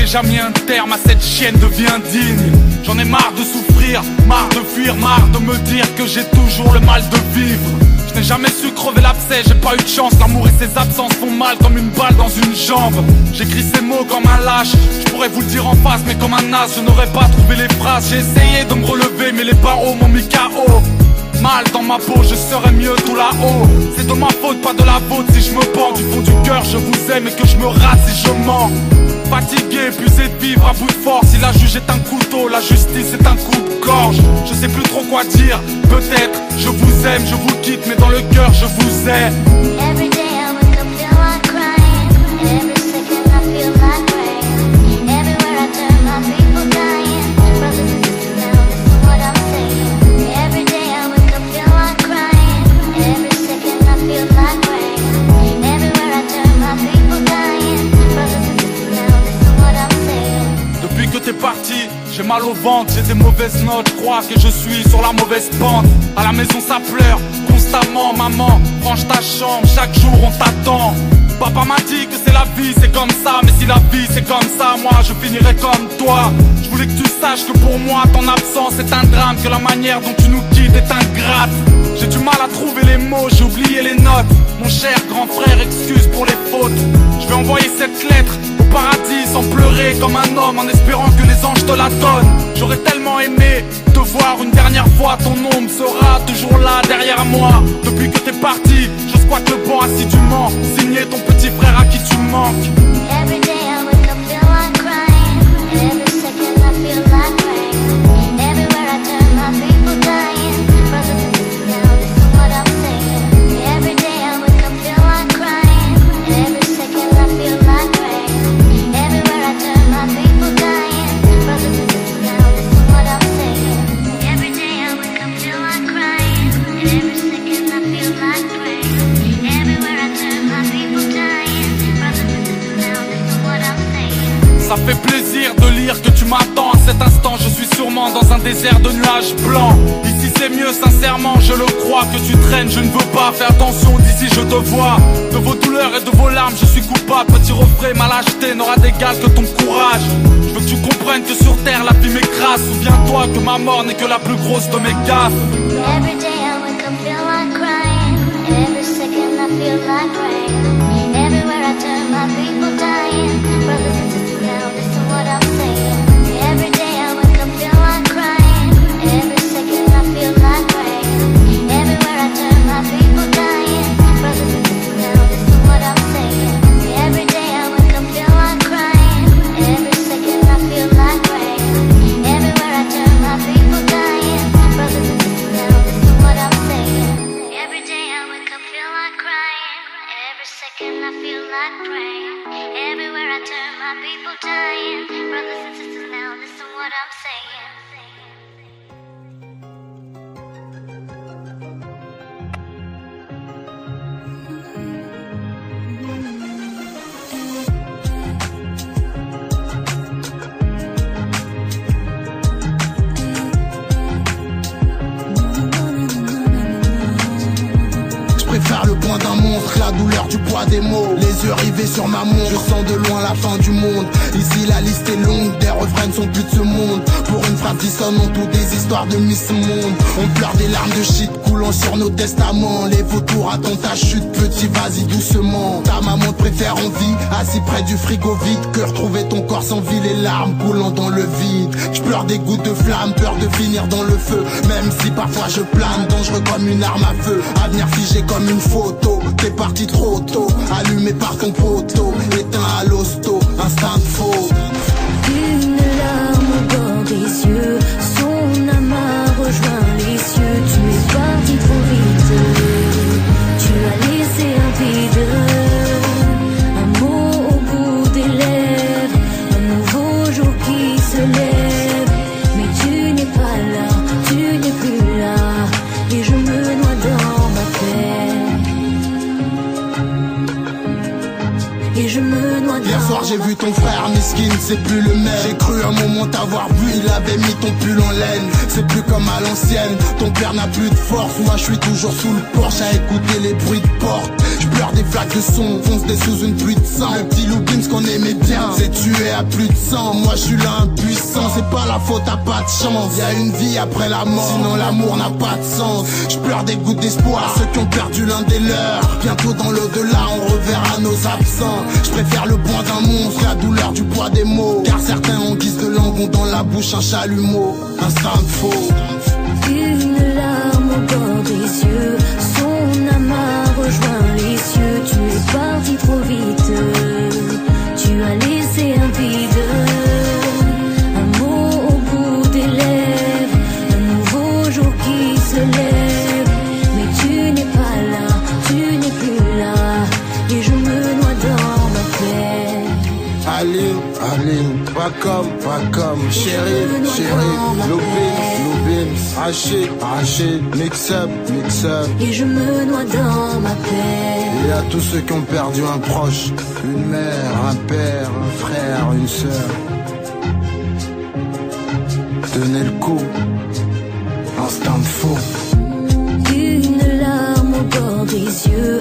déjà mis un terme à cette chienne de vie indigne. J'en ai marre de souffrir, marre de fuir, marre de me dire que j'ai toujours le mal de vivre. Je n'ai jamais su crever l'abcès, j'ai pas eu de chance. L'amour et ses absences font mal comme une balle dans une jambe. J'écris ces mots comme un lâche, je pourrais vous le dire en face, mais comme un as, je n'aurais pas trouvé les phrases. J'ai essayé de me relever, mais les barreaux m'ont mis KO. Mal dans ma peau, je serais mieux tout là-haut. C'est de ma faute, pas de la vôtre. Si je me pends du fond du cœur, je vous aime et que je me rate si je mens. Fatigué, épuisé de vivre à bout de force. Si la juge est un couteau, la justice est un coup de gorge. Je sais plus trop quoi dire, peut-être je vous aime, je vous quitte, mais dans le cœur je vous ai. Every day I wake up feel like crying. Every second I feel like rain. Everywhere I turn my people dying. Brothers and sisters now listen what I'm saying. Every day I wake up feel like crying. Every second I feel like rain. Everywhere I turn my people dying. Brothers and sisters now listen what I'm saying. Depuis que t'es parti, j'ai mal au ventre, j'ai des mauvaises notes, je crois que je suis sur la mauvaise pente. À la maison ça pleure, constamment maman, range ta chambre, chaque jour on t'attend. Papa m'a dit que c'est la vie, c'est comme ça, mais si la vie c'est comme ça, moi je finirai comme toi. Je voulais que tu saches que pour moi ton absence est un drame, que la manière dont tu nous quittes est ingrate. J'ai du mal à trouver les mots, j'ai oublié les notes. Mon cher grand frère, excuse pour les fautes. Je vais envoyer cette lettre au paradis sans pleurer comme un homme, en espérant que les anges te la donnent. J'aurais tellement aimé te voir une dernière fois, ton ombre sera toujours là derrière moi. Depuis que t'es parti, je squatte le banc assidûment, signer ton petit frère à qui tu manques. Every day I wake up feel like crying. Every second I feel like rain. Everywhere I turn my people dying. Brothers and sisters now listen what I'm saying. Every day I wake up feel like crying. Every second I feel like rain. Everywhere I turn my people dying. Brothers and sisters now listen what I'm saying. Every day I wake up feel like crying. Every second I feel like rain. Everywhere I turn my people dying. Brothers and sisters now listen what I'm saying. Ça fait plaisir de lire que tu m'attends. À cet instant je suis sûrement dans un désert de nuages blancs. Ici c'est mieux sincèrement, je le crois. Que tu traînes, je ne veux pas, fais attention d'ici je te vois. De vos douleurs et de vos larmes je suis coupable. Petit refrain, ma lâcheté n'aura d'égal que ton courage. Je veux que tu comprennes que sur terre la vie m'écrase. Souviens-toi que ma mort n'est que la plus grosse de mes gaffes. Every day I wake up feel like crying. Every second I feel like rain. Everywhere I turn my people dying. Brothers and sisters now listen what I'm saying. Every day I wake up feel like crying. Every second I feel like rain. Everywhere I turn my people dying. Brothers and sisters now listen what I'm saying. Every day I wake up feel like crying. Every second I feel like rain. Everywhere I turn my people dying. Brothers and sisters now listen what I'm saying. Every day I wake up feel like crying. Every second I feel like rain. Everywhere I turn my people dying. Brothers and sisters now listen what I'm saying. Je préfère le poing d'un monstre, la douleur du poids des mots. Les yeux rivés sur ma montre, je sens de loin la fin du monde. Ici la liste est longue, des refrains ne sont plus de ce monde. Pour une phrase dissonante ou des histoires de Miss Monde. On pleure des larmes de shit coulant sur nos testaments. Les vautours attendent ta chute, petit vas-y doucement. Ta maman te préfère en vie, assis près du frigo vide. Que retrouver ton corps sans vie, les larmes coulant dans le vide. Je pleure des gouttes de flamme, peur de finir dans le feu. Même si parfois je plane, dangereux comme une arme à feu. Avenir figé comme une photo, t'es parti trop tôt. Allumé par ton poteau, éteint à l'hosto, instinct de faux. Une larme au bord des yeux, son amas rejoint les cieux. Tu es parti trop vite, tu as laissé un vide. Un mot au bout des lèvres, un nouveau jour qui se lève. Mais tu n'es pas là, tu n'es plus là, et je me noie dans ma peine. Et je me noie dans. Hier soir j'ai vu ton frère Miskin, c'est plus le même. J'ai cru un moment t'avoir vu, il avait mis ton pull en laine. C'est plus comme à l'ancienne, ton père n'a plus de force. Moi je suis toujours sous le porche à écouter les bruits de porte. Je pleure des flaques de son, fonce des sous une pluie de sang. Le petit Loubim, ce qu'on aimait bien, c'est tué à plus de 100. Moi je suis là impuissant, c'est pas la faute, t'as pas de chance. Y'a une vie après la mort, sinon l'amour n'a pas de sens. Je pleure des gouttes d'espoir, ceux qui ont perdu l'un des leurs. Bientôt dans l'au-delà, on reverra nos absents. Je préfère le poing d'un monstre, la douleur du poids des mots. Car certains en guise de langue ont dans la bouche un chalumeau. Un sein de faux. Une larme au bord des yeux, son amas rejoint les cieux. Tu es parti trop vite, tu as laissé un vide. Un mot au bout des lèvres, un nouveau jour qui se lève. Mais tu n'es pas là, tu n'es plus là, et je me noie dans ma paix. Aline, pas comme, chérie, Loubim, Rachid, mix up. Et je me noie dans ma paix. Et à tous ceux qui ont perdu un proche, une mère, un père, un frère, une sœur. Tenez le coup, instinct de faux. Une larme au bord des yeux,